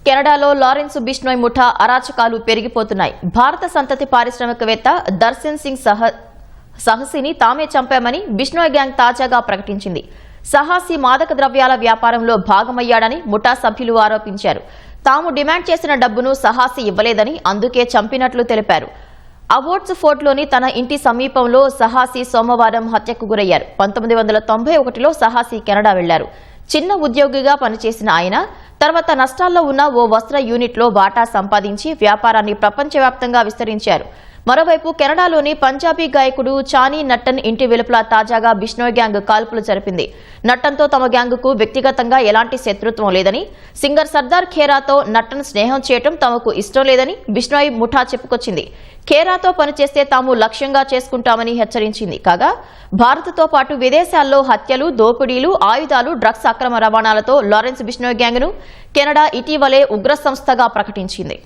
కెనడాలో లారెన్స్ బిష్నోయ్ ముఠా అరాచకాలు పెరిగిపోతున్నాయి. భారత సంతతి పారిశ్రామికవేత్త దర్శన్ సింగ్ సాహసిని తామే చంపామని బిష్నోయ్ గ్యాంగ్ తాజాగా ప్రకటించింది. సాహసి మాదక ద్రవ్యాల వ్యాపారంలో భాగమయ్యాడని ముఠా సభ్యులు ఆరోపించారు. తాము డిమాండ్ చేసిన డబ్బును సాహసి ఇవ్వలేదని, అందుకే చంపినట్లు తెలిపారు. అవార్డ్స్ ఫోర్ట్లోని తన ఇంటి సమీపంలో సాహసి సోమవారం హత్యకు గురయ్యారు. 1991లో సాహసి కెనడా వెళ్లారు. చిన్న ఉద్యోగిగా పనిచేసిన ఆయన తర్వాత నష్టాల్లో ఉన్న ఓ వస్త్ర యూనిట్లో వాటా సంపాదించి వ్యాపారాన్ని ప్రపంచవ్యాప్తంగా విస్తరించారు. మరోవైపు కెనడాలోని పంజాబీ గాయకుడు చానీ నట్టన్ ఇంటి వెలుపల తాజాగా బిష్నోయ్ గ్యాంగ్ కాల్పులు జరిపింది. నట్టన్తో తమ గ్యాంగ్కు వ్యక్తిగతంగా ఎలాంటి శత్రుత్వం లేదని, సింగర్ సర్దార్ ఖేరాతో నట్టన్ స్నేహం చేయడం తమకు ఇష్టం లేదని బిష్నోయ్ ముఠా చెప్పుకొచ్చింది. ఖేరాతో పనిచేస్తే తాము లక్ష్యంగా చేసుకుంటామని హెచ్చరించింది. కాగా భారత్తో పాటు విదేశాల్లో హత్యలు, దోపిడీలు, ఆయుధాలు, డ్రగ్స్ అక్రమ రవాణాలతో లారెన్స్ బిష్నోయ్ గ్యాంగ్ను కెనడా ఇటీవలే ఉగ్ర సంస్థగా ప్రకటించింది.